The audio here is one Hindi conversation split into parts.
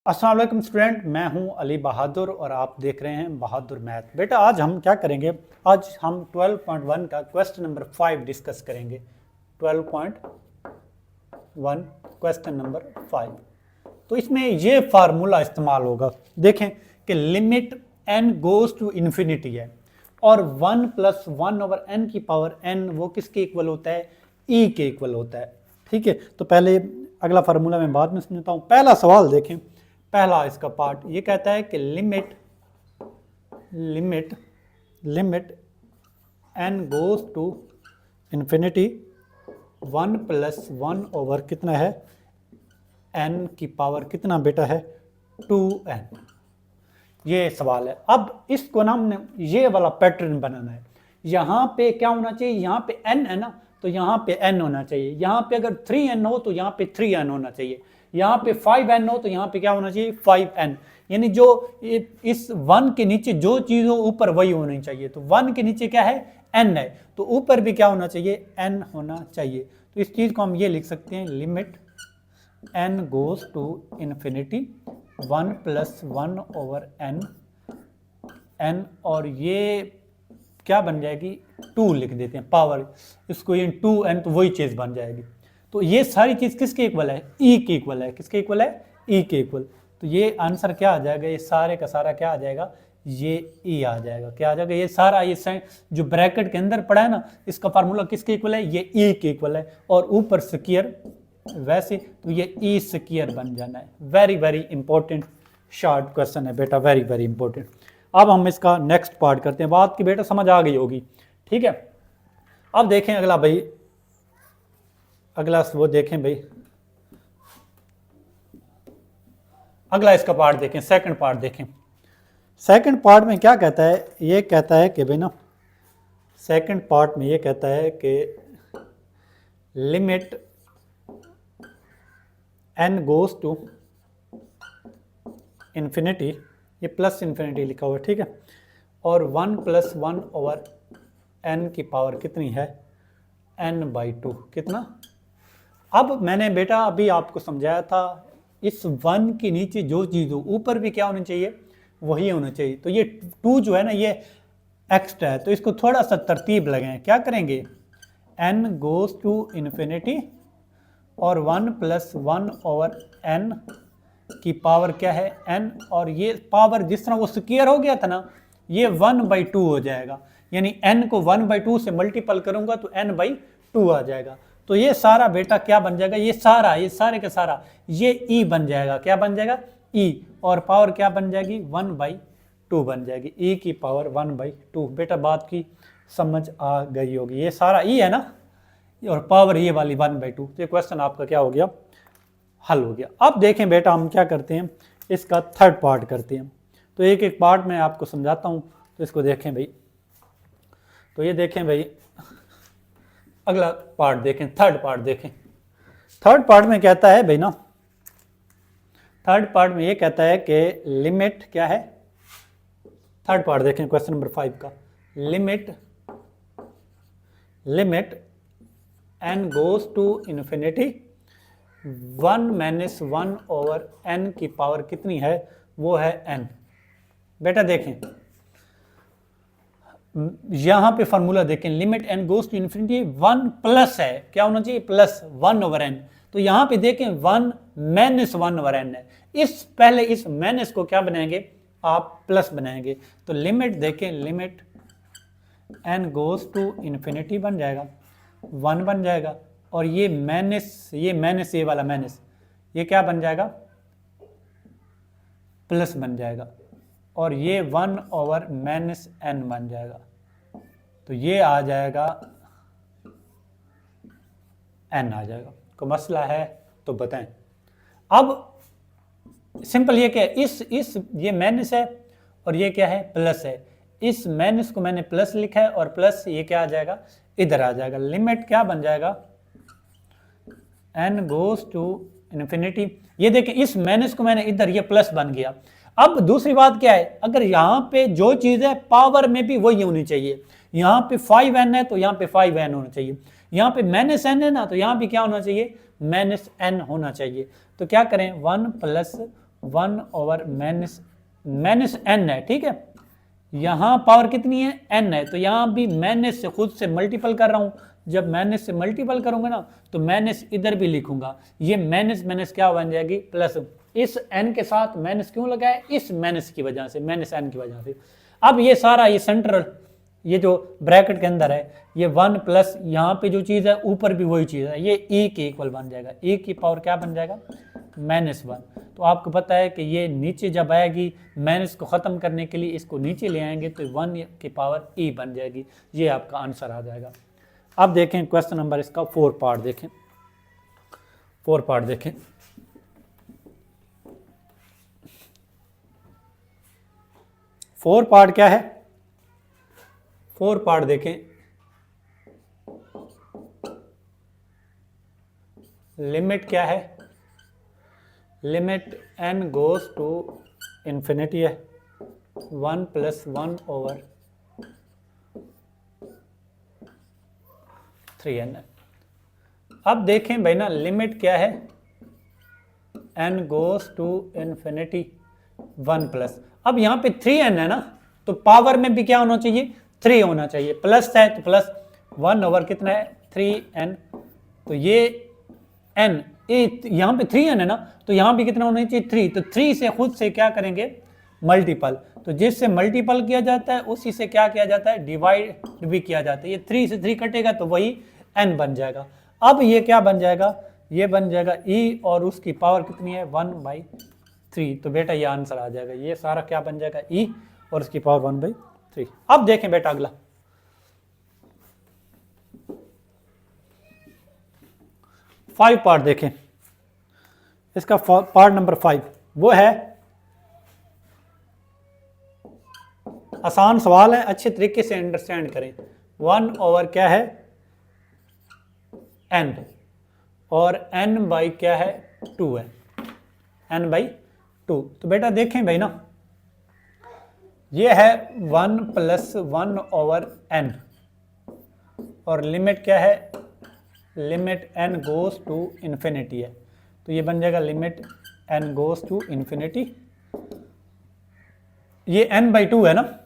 अस्सलाम वालेकुम स्टूडेंट, मैं हूं अली बहादुर और आप देख रहे हैं बहादुर मैथ। बेटा आज हम क्या करेंगे, आज हम 12.1 का क्वेश्चन नंबर 5 डिस्कस करेंगे। 12.1 क्वेश्चन नंबर 5। तो इसमें ये फार्मूला इस्तेमाल होगा। देखें कि limit n goes to infinity है और 1 + 1/n की पावर n वो किसके इक्वल होता है, e के इक्वल होता है। ठीक है, तो पहले अगला फार्मूला मैं बाद में समझाता हूँ। पहला सवाल देखें, पहला इसका पार्ट ये कहता है कि limit n goes to infinity 1 + 1 over कितना है, n की पावर कितना बेटा है, 2n। ये सवाल है। अब इसको ना हमने ये वाला पैटर्न बनाना है। यहाँ पे क्या होना चाहिए, यहाँ पे n है ना, तो यहाँ पे n होना चाहिए। यहाँ पे अगर 3n हो तो यहाँ पे 3n होना चाहिए। यहाँ पे 5n हो तो यहाँ पे क्या होना चाहिए, 5n। यानी जो इस 1 के नीचे जो चीज़ हो ऊपर वही होनी चाहिए। तो 1 के नीचे क्या है, n है, तो ऊपर भी क्या होना चाहिए, n होना चाहिए। तो इस चीज़ को हम ये लिख सकते हैं, limit n goes to infinity 1 + 1/n, n और ये क्या बन जाएगी, 2 लिख देते हैं पावर, इसको ये 2n, तो वही चीज़ बन जाएगी। तो ये सारी चीज़ किसके इक्वल है, e के इक्वल है। किसके इक्वल है, e के इक्वल। तो ये आंसर क्या आ जाएगा, ये सारे का सारा क्या आ जाएगा, ये e आ जाएगा। क्या आ जाएगा, ये सारा, ये जो ब्रैकेट के अंदर पड़ा है ना, इसका फार्मूला किसके इक्वल है, ये e के इक्वल है। और ऊपर स्क्वायर वैसे, तो ये e स्क्वायर बन जाना है। Very very important short question है बेटा, वेरी वेरी इंपॉर्टेंट। अब हम इसका नेक्स्ट पार्ट करते हैं। बात की बेटा समझ आ गई होगी, ठीक है। अब देखें अगला भाई, अगला वो देखें भाई, अगला इसका पार्ट देखें, सेकंड पार्ट देखें। सेकंड पार्ट में क्या कहता है, ये कहता है कि भाई ना, सेकंड पार्ट में ये कहता है कि limit n goes to infinity, ये प्लस इन्फिनिटी लिखा हुआ है, ठीक है, और 1 + 1/n की पावर कितनी है, n/2 कितना। अब मैंने बेटा अभी आपको समझाया था, इस 1 के नीचे जो चीज़ हो ऊपर भी क्या होना चाहिए, वही होना चाहिए। तो ये 2 जो है ना, ये एक्स्ट्रा है, तो इसको थोड़ा सा तरतीब लगाएं। क्या करेंगे, n गोज टू इन्फिनिटी और 1 + 1/n की पावर क्या है, n, और ये पावर जिस तरह वो स्क्वायर हो गया था ना, ये 1/2 हो जाएगा। यानी n को 1/2 से मल्टीपल करूंगा तो n/2 आ जाएगा। तो ये सारा बेटा क्या बन जाएगा, ये सारे का सारा ये e बन जाएगा। क्या बन जाएगा, e, और पावर क्या बन जाएगी, 1/2 बन जाएगी। e की पावर 1/2। बेटा बात की समझ आ गई होगी। ये सारा e है ना, और पावर ये वाली 1/2। तो ये क्वेश्चन आपका क्या हो गया, हल हो गया। अब देखें बेटा हम क्या करते हैं, इसका थर्ड पार्ट करते हैं। तो एक एक पार्ट में आपको समझाता हूँ, तो इसको देखें भाई। तो ये देखें भाई, अगला पार्ट देखें, थर्ड पार्ट देखें। थर्ड पार्ट में कहता है भाई ना, थर्ड पार्ट में ये कहता है कि लिमिट क्या है, थर्ड पार्ट देखें क्वेश्चन नंबर 5 का। Limit n goes to infinity 1 - 1/n की पावर कितनी है, वो है n। बेटा देखें यहां पे फार्मूला देखें, limit n goes to infinity 1 plus है, क्या होना चाहिए, प्लस 1/n। तो यहां पे देखें 1 - 1/n है। पहले इस माइनस को क्या बनाएंगे, आप प्लस बनाएंगे। तो लिमिट देखें, limit n goes to infinity बन जाएगा, 1 बन जाएगा, और ये माइनस, ये वाला माइनस, ये क्या बन जाएगा, प्लस बन जाएगा, और ये 1/-n बन जाएगा। तो ये आ जाएगा n आ जाएगा। कोई मसला है तो बताएं। अब सिंपल ये क्या है, इस ये माइनस है और ये क्या है, प्लस है। इस माइनस को मैंने प्लस लिखा है और प्लस ये क्या आ जाएगा, इधर आ जाएगा। लिमिट क्या बन जाएगा, n गोज टू इन्फिनिटी। ये देखें इस माइनस को मैंने इधर, ये प्लस बन गया। अब दूसरी बात क्या है, अगर यहाँ पे जो चीज़ है पावर में भी वही होनी चाहिए। यहाँ पे 5n है तो यहाँ पे 5n होना चाहिए। यहाँ पे -n है ना, तो यहाँ पे क्या होना चाहिए, -n होना चाहिए। तो क्या करें, 1 + 1 ओवर माइनस n है, ठीक है। यहाँ पावर कितनी है, n है, तो यहाँ भी माइनस से खुद से मल्टीपल कर रहा हूँ। जब माइनस से मल्टीपल करूंगा ना तो माइनस इधर भी लिखूंगा, ये माइनस माइनस क्या बन जाएगी प्लस। इस n के साथ माइनस क्यों लगा है, इस माइनस की वजह से, माइनस n की वजह से। अब ये सारा ये सेंट्रल ये जो ब्रैकेट के अंदर है ये 1 प्लस यहाँ पे जो चीज़ है ऊपर भी वही चीज़ है, ये e के इक्वल बन जाएगा। e की पावर क्या बन जाएगा, -1। तो आपको पता है कि ये नीचे जब आएगी माइनस को ख़त्म करने के लिए इसको नीचे ले आएंगे तो 1 की पावर e बन जाएगी। ये आपका आंसर आ जाएगा। अब देखें क्वेश्चन नंबर इसका 4 पार्ट देखें, 4 पार्ट देखें। फोर पार्ट क्या है, 4 पार्ट देखें। लिमिट क्या है, limit n goes to infinity है 1 + 1 ओवर 3n है। अब देखें भाई ना लिमिट क्या है, n goes to infinity 1 plus, अब यहाँ पे 3n है ना तो पावर में भी क्या होना चाहिए, 3 होना चाहिए, प्लस है तो प्लस 1 ओवर कितना है 3n। तो ये n यहाँ पे 3n है ना तो यहाँ भी कितना होना चाहिए 3, तो 3 से खुद से क्या करेंगे मल्टीपल, तो जिससे मल्टीपल किया जाता है उसी से क्या किया जाता है डिवाइड भी किया जाता है। ये 3 से 3 कटेगा तो वही n बन जाएगा। अब ये क्या बन जाएगा, ये बन जाएगा e और उसकी पावर कितनी है 1/3, तो बेटा ये आंसर आ जाएगा। ये सारा क्या बन जाएगा e और उसकी पावर 1/3। अब देखें बेटा अगला 5 पार्ट देखें। इसका पार्ट नंबर 5 वो है, आसान सवाल है, अच्छे तरीके से अंडरस्टैंड करें। 1 ओवर क्या है n और n बाई क्या है 2 है, n/2। तो बेटा देखें भाई ना ये है 1 + 1 ओवर n और लिमिट क्या है, limit n goes to infinity है, तो ये बन जाएगा limit n goes to infinity. ये n/2 है ना,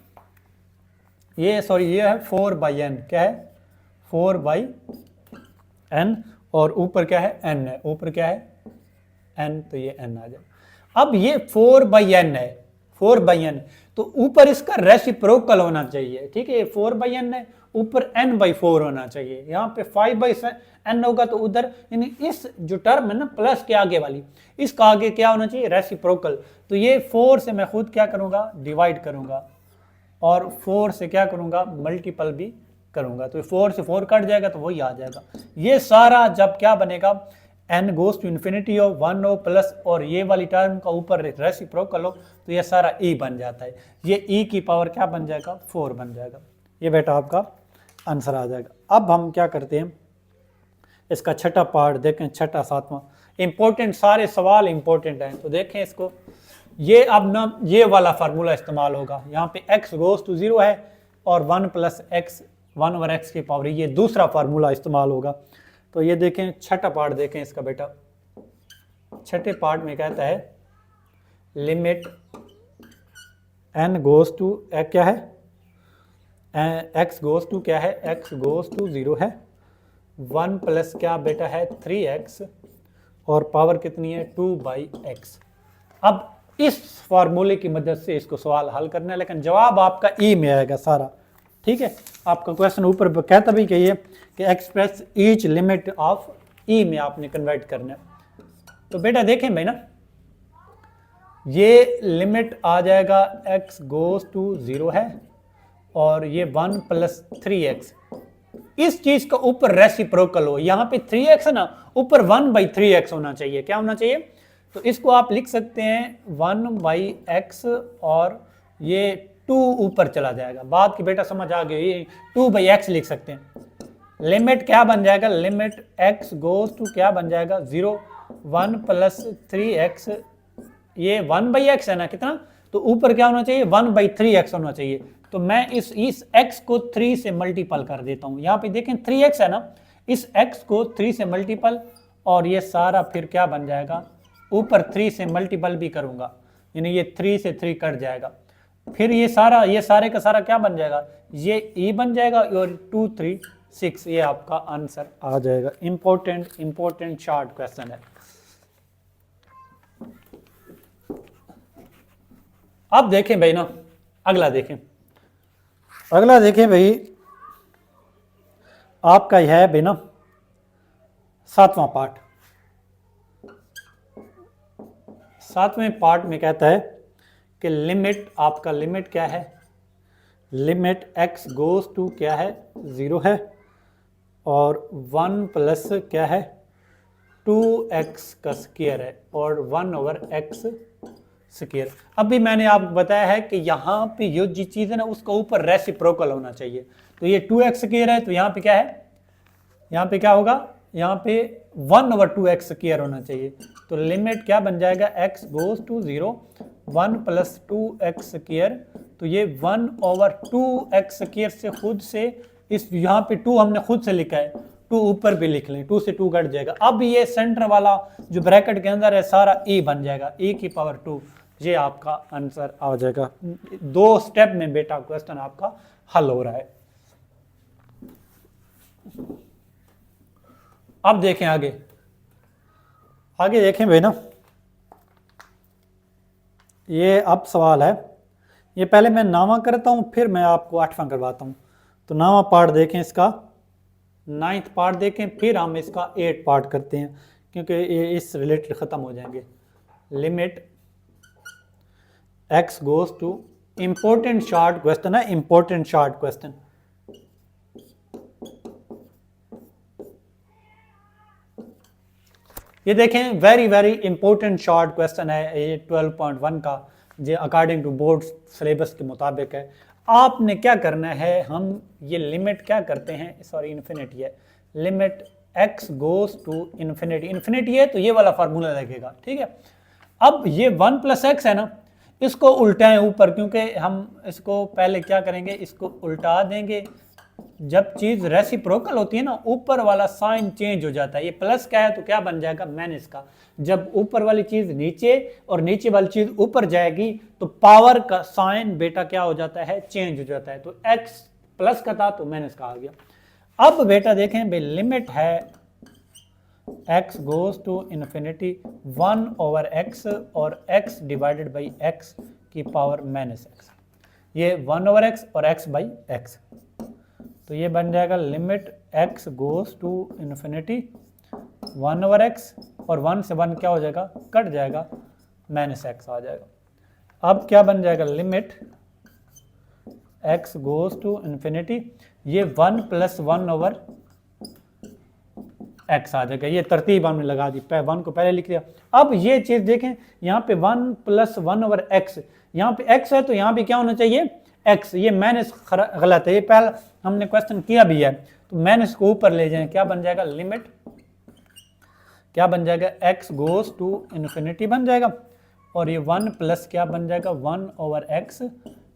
ये सॉरी ये है 4/n, क्या है 4/n और ऊपर क्या है n है, ऊपर क्या है n, तो ये n आ जाए। अब ये 4/n है, 4/n तो ऊपर इसका रेसिप्रोकल होना चाहिए, ठीक है। ये 4/n है, ऊपर n/4 होना चाहिए। यहाँ पे 5/n होगा तो उधर यानी इस जो टर्म है ना प्लस के आगे वाली, इसका आगे क्या होना चाहिए रेसिप्रोकल। तो ये 4 से मैं खुद क्या करूँगा डिवाइड करूँगा और 4 से क्या करूँगा मल्टीपल भी करूँगा, तो 4 से 4 कट जाएगा तो वही आ जाएगा। ये सारा जब क्या बनेगा n गोज टू इन्फिनिटी हो 1 हो प्लस और ये वाली टर्म का ऊपर रेसिप्रोकल हो तो ये सारा e बन जाता है। ये e की पावर क्या बन जाएगा 4 बन जाएगा। ये बेटा आपका आंसर आ जाएगा। अब हम क्या करते हैं इसका छठा पार्ट देखें, छठा सातवां इंपॉर्टेंट, सारे सवाल इंपॉर्टेंट हैं तो देखें इसको। ये अब ना ये वाला फार्मूला इस्तेमाल होगा, यहाँ पे x गोज टू 0 है और 1 + x 1 ओवर x की पावर, ये दूसरा फार्मूला इस्तेमाल होगा। तो ये देखें छठा पार्ट देखें इसका बेटा, छठे पार्ट में कहता है लिमिट n गोज टू क्या है x गोज टू क्या है, x गोज टू 0 है, 1 प्लस क्या बेटा है 3x और पावर कितनी है 2/x। अब इस फार्मूले की मदद से इसको सवाल हल करना है, लेकिन जवाब आपका ई में आएगा सारा, ठीक है। आपका क्वेश्चन ऊपर कहता भी कहिए कि एक्सप्रेस ईच लिमिट ऑफ ई में आपने कन्वर्ट करना है। तो बेटा देखें भाई ना ये लिमिट आ जाएगा x गोज टू 0 है और ये 1 + 3x, इस चीज का ऊपर रेसिप्रोकल हो, यहाँ पे 3x है ना ऊपर 1/3x होना चाहिए, क्या होना चाहिए। तो इसको आप लिख सकते हैं 1/x और ये 2 ऊपर चला जाएगा, बात की बेटा समझ आ गई, ये 2/x लिख सकते हैं। लिमिट क्या बन जाएगा, लिमिट x गोज टू क्या बन जाएगा 0, 1 + 3x, ये 1/x है ना कितना, तो ऊपर क्या होना चाहिए 1/3x होना चाहिए। तो मैं इस x को 3 से मल्टीपल कर देता हूँ, यहाँ पे देखें 3x है ना, इस x को 3 से मल्टीपल और ये सारा फिर क्या बन जाएगा ऊपर 3 से मल्टीपल भी करूंगा, यानी ये 3 से 3 कट जाएगा, फिर ये सारे का सारा क्या बन जाएगा, ये ई बन जाएगा और 2 3 6, ये आपका आंसर आ जाएगा। इंपॉर्टेंट शॉर्ट क्वेश्चन है। अब देखें भाई ना, अगला देखें भाई, आपका यह है भाई ना 7वां पार्ट। 7वें पार्ट में कहता है कि लिमिट, आपका लिमिट क्या है, लिमिट x गोज टू क्या है 0 है, और 1 प्लस क्या है 2x का स्क्वायर है, और 1/x स्क्वायर। अभी मैंने आपको बताया है कि यहाँ पे ये जो चीज़ है ना उसका ऊपर रेसिप्रोकल होना चाहिए। तो ये 2x स्क्वायर है, तो यहाँ पे क्या है, यहाँ पे क्या होगा, यहाँ पे 1/2x स्क्वायर होना चाहिए। तो लिमिट क्या बन जाएगा, x goes to 0 1 plus 2x square, तो ये 1/2x स्क्वायर से खुद से इस यहाँ पे 2 हमने खुद से लिखा है, 2 ऊपर भी लिख लें, 2 से 2 कट जाएगा। अब ये सेंटर वाला जो ब्रैकेट के अंदर है सारा e बन जाएगा, e की पावर 2, ये आपका आंसर आ जाएगा। 2 स्टेप में बेटा क्वेश्चन आपका हल हो रहा है। अब देखें आगे देखें भाई ना, ये अब सवाल है, ये पहले मैं 9वां करता हूं फिर मैं आपको 8वां करवाता हूं। तो 9वां पार्ट देखें, इसका 9th पार्ट देखें, फिर हम इसका 8 पार्ट करते हैं क्योंकि ये इस रिलेटेड ख़त्म हो जाएंगे। Limit x goes to, important short question है, इंपॉर्टेंट शॉर्ट क्वेश्चन। ये देखें वेरी इंपॉर्टेंट शॉर्ट क्वेश्चन है, ये 12.1 का जो अकॉर्डिंग टू बोर्ड सिलेबस के मुताबिक है। आपने क्या करना है, हम ये लिमिट क्या करते हैं, सॉरी इन्फिनिटी है, limit x goes to infinity है, तो ये वाला फार्मूला लगेगा, ठीक है। अब ये 1 प्लस एक्स है ना, इसको उल्टाएं ऊपर, क्योंकि हम इसको पहले क्या करेंगे, इसको उल्टा देंगे। जब चीज रेसिप्रोकल होती है ना, ऊपर वाला साइन चेंज हो जाता है। ये प्लस क्या है तो क्या बन जाएगा, माइनस का। जब ऊपर वाली चीज नीचे और नीचे वाली चीज ऊपर जाएगी तो पावर का साइन बेटा क्या हो जाता है, चेंज हो जाता है। तो x प्लस का था तो माइनस का आ गया। अब बेटा देखें भाई, लिमिट है x goes to infinity 1/x और x डिवाइडेड बाई x की पावर -x, ये 1/x और x बाई x। तो ये बन जाएगा limit x goes to infinity 1/x और 1 से 1 क्या हो जाएगा, कट जाएगा, -x आ जाएगा। अब क्या बन जाएगा, limit x goes to infinity, ये 1 प्लस 1/x आ जाएगा। ये तरतीब हमने लगा दी, 1 को पहले लिख दिया। अब ये चीज देखें, यहाँ पे 1 प्लस 1/x, यहाँ पे x है तो यहाँ पे क्या होना चाहिए, x। ये माइनस गलत है, ये पहला हमने क्वेश्चन किया भी है, तो माइनस को ऊपर ले जाएं, क्या बन जाएगा, लिमिट क्या बन जाएगा, x गोज टू इन्फिनिटी बन जाएगा, और ये 1 प्लस क्या बन जाएगा 1/x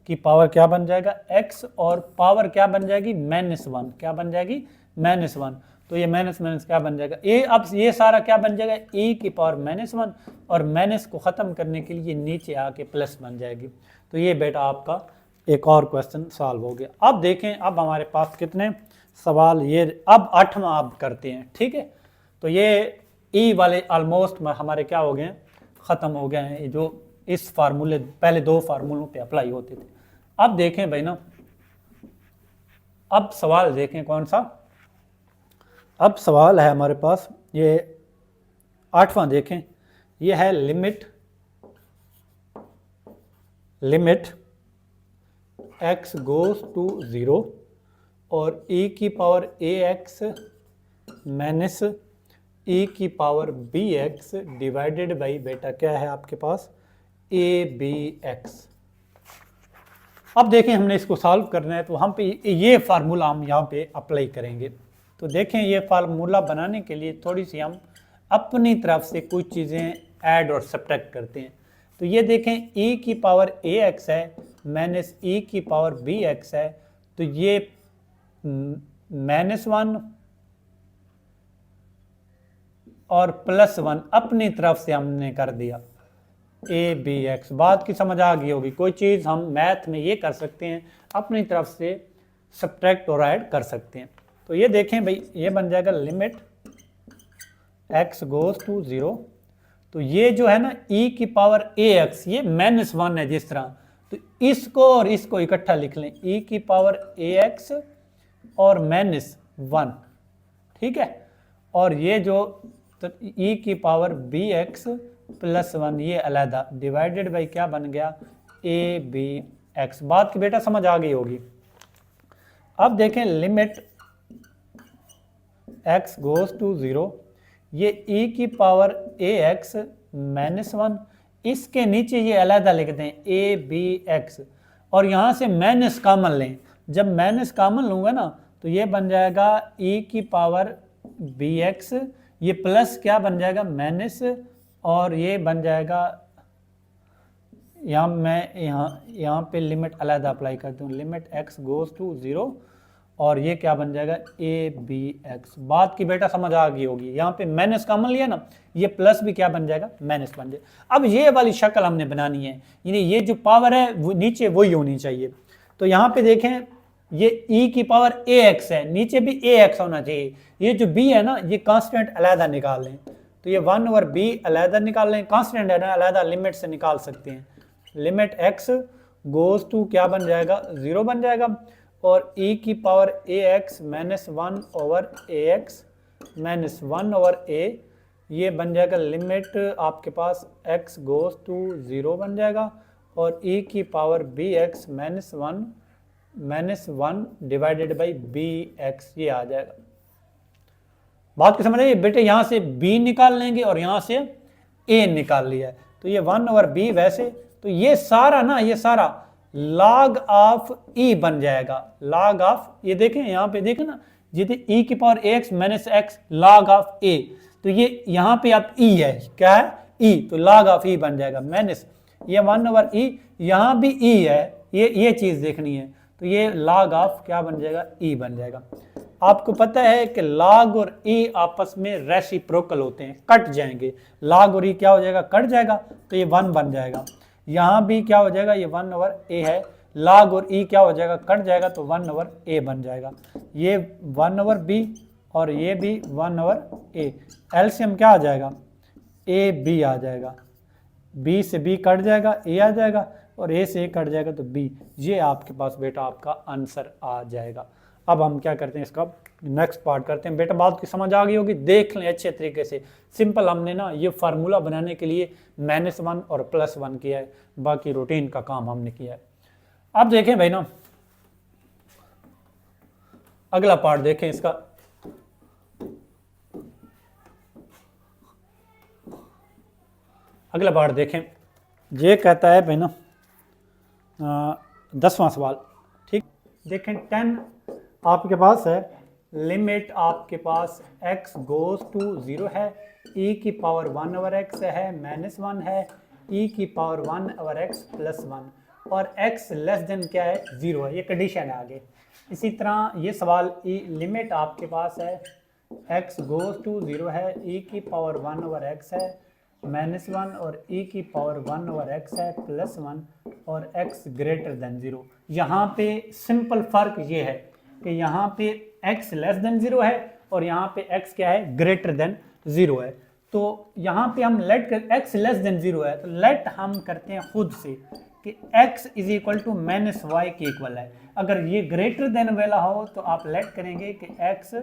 की पावर क्या बन जाएगा x, और पावर क्या बन जाएगी -1, क्या बन जाएगी -1। तो ये माइनस क्या बन जाएगा a। अब ये सारा क्या बन जाएगा, a की पावर -1, और माइनस को ख़त्म करने के लिए नीचे आके प्लस बन जाएगी। तो ये बेटा आपका एक और क्वेश्चन सॉल्व हो गया। अब देखें, अब हमारे पास कितने सवाल, ये अब 8वां अब करते हैं, ठीक है। तो ये ई वाले ऑलमोस्ट हमारे क्या हो गए, ख़त्म हो गए हैं, जो इस फार्मूले पहले 2 फार्मूलों पे अप्लाई होते थे। अब देखें भाई ना, अब सवाल देखें कौन सा, अब सवाल है हमारे पास ये 8वां देखें, ये है लिमिट x गोज टू 0 और e की पावर ax माइनस e की पावर bx डिवाइडेड बाई बेटा क्या है आपके पास abx। अब देखें, हमने इसको सॉल्व करना है, तो हम पे ये फार्मूला हम यहाँ पे अप्लाई करेंगे। तो देखें, ये फार्मूला बनाने के लिए थोड़ी सी हम अपनी तरफ से कुछ चीज़ें ऐड और सब्ट्रैक्ट करते हैं। तो ये देखें, e की पावर ax है माइनस e की पावर bx है, तो ये -1 और +1 अपनी तरफ से हमने कर दिया ए बी एक्स। बात की समझ आ गई होगी। कोई चीज़ हम मैथ में ये कर सकते हैं, अपनी तरफ से सब्ट्रैक्ट और ऐड कर सकते हैं। तो ये देखें भाई, ये बन जाएगा लिमिट x गोज टू 0। तो ये जो है ना e की पावर ax, ये -1 है जिस तरह, तो इसको और इसको इकट्ठा लिख लें, e की पावर ax और -1, ठीक है। और ये जो तो e की पावर bx +1 ये अलहदा, डिवाइडेड बाई क्या बन गया, ए बी एक्स। बात की बेटा समझ आ गई होगी। अब देखें लिमिट x गोज टू 0, ये e की पावर ax -1, इसके नीचे ये अलहदा लिखते हैं ए बी एक्स, और यहाँ से माइनस कॉमन लें। जब माइनस कॉमन लूँगा ना तो ये बन जाएगा e की पावर बी एक्स, ये प्लस क्या बन जाएगा माइनस, और ये बन जाएगा, यहाँ मैं यहाँ पे लिमिट अलग अप्लाई करता हूँ, लिमिट x गोज टू 0, और ये क्या बन जाएगा ए बी एक्स। बात की बेटा समझ आ गई होगी। यहाँ पे माइनस कॉमन लिया ना, ये प्लस भी क्या बन जाएगा, माइनस बन जाएगा। अब ये वाली शक्ल हमने बनानी है, यानी ये जो पावर है वो नीचे वही होनी चाहिए। तो यहाँ पे देखें, ये e की पावर ax है, नीचे भी ax होना चाहिए। ये जो b है ना, ये कांस्टेंट अलहदा निकाल लें, तो ये 1 और b अलहदा निकाल लें, कांस्टेंट है ना, अलहदा लिमिट से निकाल सकते हैं। लिमिट x गोज टू क्या बन जाएगा, 0 बन जाएगा, और e की power ax -1 over ax -1 over a, ये बन जाएगा लिमिट आपके पास x गोज टू 0 बन जाएगा, और e की power bx -1 divided by b x, ये आ जाएगा। बात की समझ आइए बेटे, यहाँ से b निकाल लेंगे और यहाँ से a निकाल लिया है, तो ये 1 ओवर b वैसे, तो ये सारा ना, ये सारा log ऑफ e बन जाएगा, log ऑफ, ये देखें यहाँ पे देखें ना, जितने e की power ax -x log of a, तो ये यहाँ पे आप e है, क्या है e, तो log ऑफ e बन जाएगा माइनस ये 1 ओवर e, यहाँ भी e है, ये चीज़ देखनी है, तो ये log ऑफ क्या बन जाएगा, e बन जाएगा। आपको पता है कि log और e आपस में रेसिप्रोकल होते हैं, कट जाएंगे, log और e क्या हो जाएगा, कट जाएगा, तो ये 1 बन जाएगा। यहाँ भी क्या हो जाएगा, ये 1 ओवर a है, log और e क्या हो जाएगा, कट जाएगा, तो 1 ओवर a बन जाएगा। ये 1 ओवर b और ये भी 1 ओवर a, एलसीएम क्या आ जाएगा, a b आ जाएगा, b से b कट जाएगा, a आ जाएगा, और a से a कट जाएगा तो b, ये आपके पास बेटा आपका आंसर आ जाएगा। अब हम क्या करते हैं, इसका नेक्स्ट पार्ट करते हैं। बेटा बात की समझ आ गई होगी, देख लें अच्छे तरीके से। सिंपल हमने ना ये फार्मूला बनाने के लिए -1 और +1 किया है, बाकी रूटीन का काम हमने किया है। अब देखें भाई ना, अगला पार्ट देखें इसका। अगला पार्ट देखें, ये कहता है भाई ना 10वां सवाल, ठीक। देखें 10 आपके पास है, लिमिट आपके पास x गोज टू 0 है, e की पावर 1 ओवर x है -1 है, e की पावर 1 ओवर x +1, और x लेस देन क्या है, 0 है, ये कंडीशन है आगे। इसी तरह ये सवाल लिमिट आपके पास है x गोज टू 0 है, e की पावर 1 ओवर x है -1, और e की पावर 1 ओवर x है +1, और x ग्रेटर देन 0। यहाँ पे सिंपल फर्क ये है कि यहाँ पे x लेस देन 0 है और यहाँ पे x क्या है, ग्रेटर देन 0 है। तो यहाँ पे हम लेट कर x लेस देन 0 है, तो लेट हम करते हैं खुद से कि x is equal to -y के इक्वल है। अगर ये ग्रेटर देन वाला हो तो आप लेट करेंगे कि x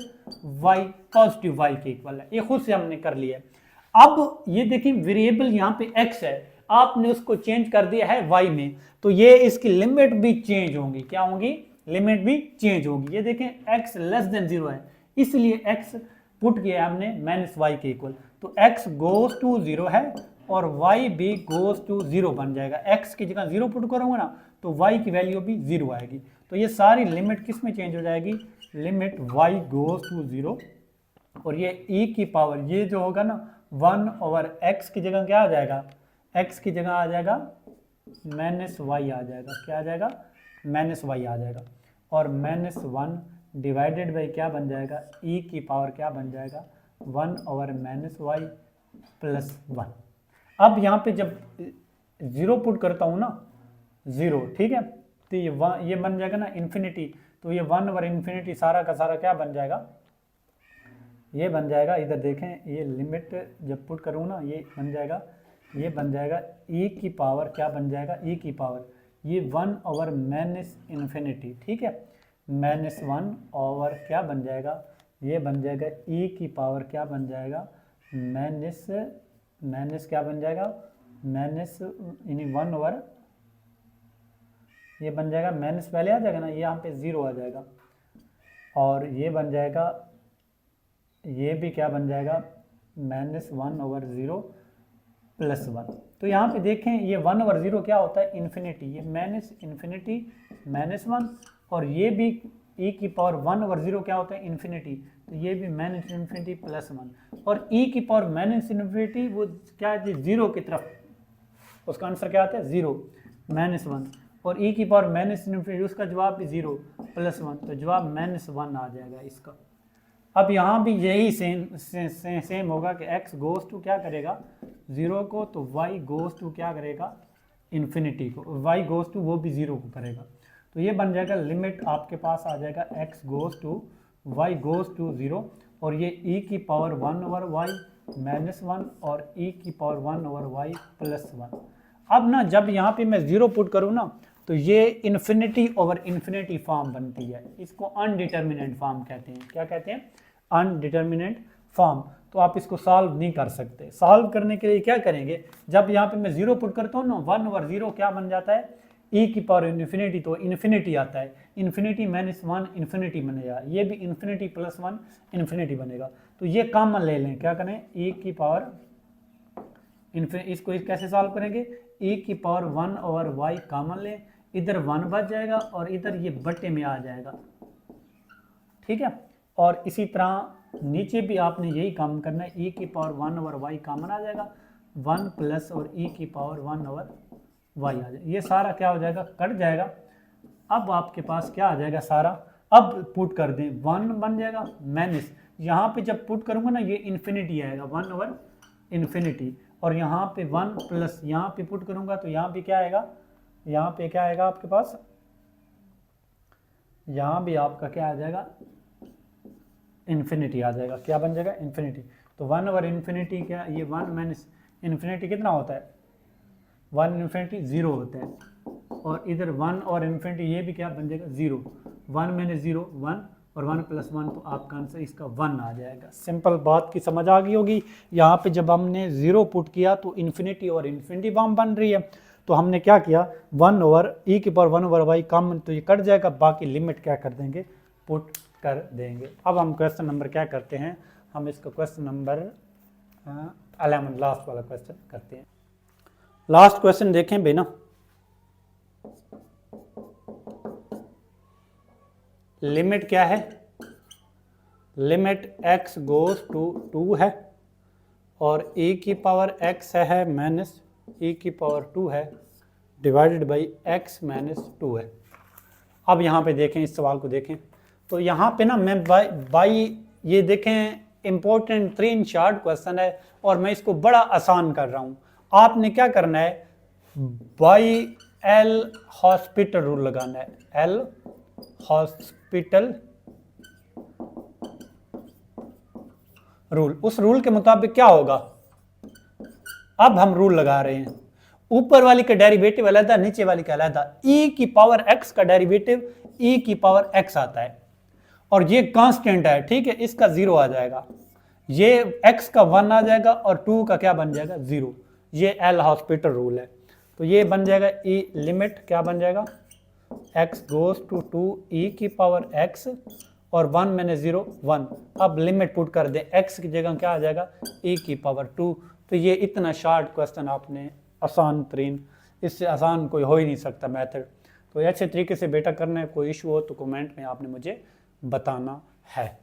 y पॉजिटिव y के इक्वल है, ये खुद से हमने कर लिया है। अब ये देखिए वेरिएबल यहाँ पे x है, आपने उसको चेंज कर दिया है y में, तो ये इसकी लिमिट भी चेंज होंगी, क्या होंगी, लिमिट भी चेंज होगी। ये देखें x लेस देन 0 है, इसलिए x पुट किया हमने -y के इक्वल, तो x गोज टू 0 है और y भी गोज टू 0 बन जाएगा। x की जगह 0 पुट करूंगा ना तो y की वैल्यू भी 0 आएगी, तो ये सारी लिमिट किस में चेंज हो जाएगी, लिमिट y गोज टू 0, और ये e की पावर ये जो होगा ना 1 ओवर x की जगह क्या आ जाएगा, x की जगह आ जाएगा -y आ जाएगा, क्या आ जाएगा, -y आ जाएगा, और -1 डिवाइडेड बाई क्या बन जाएगा, e की पावर क्या बन जाएगा 1/-y प्लस 1। अब यहाँ पे जब 0 पुट करता हूँ ना, 0, ठीक है, तो ये बन जाएगा ना इन्फिनिटी, तो ये 1/∞ सारा का सारा क्या बन जाएगा, ये बन जाएगा, इधर देखें, ये लिमिट जब पुट करूँ ना, ये बन जाएगा e की पावर, क्या बन जाएगा, e की पावर, ये 1/-∞, ठीक है, -1 ओवर क्या बन जाएगा, ये बन जाएगा e की पावर, क्या बन जाएगा, माइनस क्या बन जाएगा, माइनस यानी 1 ओवर, ये बन जाएगा माइनस, पहले आ जाएगा ना, ये यहाँ पे 0 आ जाएगा, और ये बन जाएगा, ये भी क्या बन जाएगा, -1/0 प्लस 1। तो यहाँ पे देखें, ये 1/0 क्या होता है, इन्फिनिटी, ये -1, और ये भी e की पावर 1/0 क्या होता है, इन्फिनिटी, तो ये भी -∞ प्लस 1, और e की पावर -∞ वो क्या है, 0 की तरफ, उसका आंसर क्या आता है, 0, -1, और e की पावर -∞, उसका जवाब भी 0 प्लस 1, तो जवाब -1 आ जाएगा इसका। अब यहाँ भी यही सेम होगा कि x गोज़ टू क्या करेगा, 0 को, तो y गोज़ टू क्या करेगा, इन्फिनिटी को, y गोज़ टू वो भी 0 को करेगा, तो ये बन जाएगा लिमिट आपके पास आ जाएगा x goes to y goes to 0, और ये e की पावर 1/y -1 और e की पावर 1/y प्लस 1। अब ना जब यहाँ पे मैं 0 पुट करूँ ना, तो ये इन्फिनिटी फॉर्म बनती है, इसको अनडिटर्मिनेट फॉर्म कहते हैं, क्या कहते हैं, अनडिटर्मिनेट फॉर्म। तो आप इसको सॉल्व नहीं कर सकते। सॉल्व करने के लिए क्या करेंगे, जब यहाँ पे मैं 0 पुट करता हूँ ना, 1/0 क्या बन जाता है, e की पावर इन्फिनिटी, तो इन्फिनिटी आता है, इन्फिनिटी -1 इन्फिनिटी बनेगा, ये भी इन्फिनिटी प्लस 1 इन्फिनिटी बनेगा, तो ये कॉमन ले लें, क्या करें, e की पावर इसको कैसे सॉल्व करेंगे, e की पावर 1/y कॉमन लें, इधर 1 बच जाएगा और इधर ये बट्टे में आ जाएगा, ठीक है, और इसी तरह नीचे भी आपने यही काम करना है, e की पावर 1/y कॉमन आ जाएगा, 1 प्लस और e की पावर 1/y आ जाएगा, ये सारा क्या हो जाएगा, कट जाएगा। अब आपके पास क्या आ जाएगा सारा, अब पुट कर दें, 1 बन जाएगा, माइनस यहाँ पे जब पुट करूँगा ना, ये इन्फिनिटी आएगा, 1/∞, और यहाँ पे 1 प्लस यहाँ पे पुट करूँगा तो यहाँ पे क्या आएगा, यहाँ पे क्या आएगा आपके पास, यहाँ भी आपका क्या आ जाएगा, इन्फिनिटी आ जाएगा, क्या बन जाएगा, इन्फिनिटी। तो 1/∞ क्या, ये 1 माइनस इन्फिनिटी कितना होता है, 1 0 होता है, और इधर 1 और इन्फिनिटी ये भी क्या बन जाएगा, 0, 1 - 0 1, और 1 + 1, तो आपका आंसर इसका 1 आ जाएगा। सिंपल बात की समझ आ गई होगी। यहाँ पे जब हमने 0 पुट किया तो इन्फिनिटी और इन्फिनिटी फॉर्म बन रही है, तो हमने क्या किया, 1/e की पावर 1/y कम, तो ये कट जाएगा, बाकी लिमिट क्या कर देंगे, पुट कर देंगे। अब हम क्वेश्चन नंबर क्या करते हैं, हम इसका क्वेश्चन नंबर 11 लास्ट वाला क्वेश्चन करते हैं। लास्ट क्वेश्चन देखें बेना, लिमिट क्या है, लिमिट x गोज़ टू 2 है और e की पावर x है माइनस e की पावर 2 है डिवाइडेड बाई x - 2 है। अब यहाँ पे देखें, इस सवाल को देखें, तो यहाँ पे ना मैं बाई ये देखें इम्पोर्टेंट 3 शार्ट क्वेश्चन है और मैं इसको बड़ा आसान कर रहा हूँ। आपने क्या करना है, बाई एल हॉस्पिटल रूल लगाना है, एल हॉस्पिटल रूल। उस रूल के मुताबिक क्या होगा, अब हम रूल लगा रहे हैं, ऊपर वाली का डेरिवेटिव अलग, नीचे वाली का अलग, e की पावर x का डेरिवेटिव e की पावर x आता है और ये कांस्टेंट है, ठीक है, इसका 0 आ जाएगा, ये x का 1 आ जाएगा और 2 का क्या बन जाएगा, 0। ये एल हॉस्पिटल रूल है, तो ये बन जाएगा e लिमिट क्या बन जाएगा, x गोज़ टू 2e की पावर x और 1 - 0 1। अब लिमिट पुट कर दे, x की जगह क्या आ जाएगा, e की पावर 2। तो ये इतना शार्ट क्वेश्चन आपने आसान तरीन, इससे आसान कोई हो ही नहीं सकता मेथड। तो अच्छे तरीके से बेटा करना है, कोई इशू हो तो कमेंट में आपने मुझे बताना है।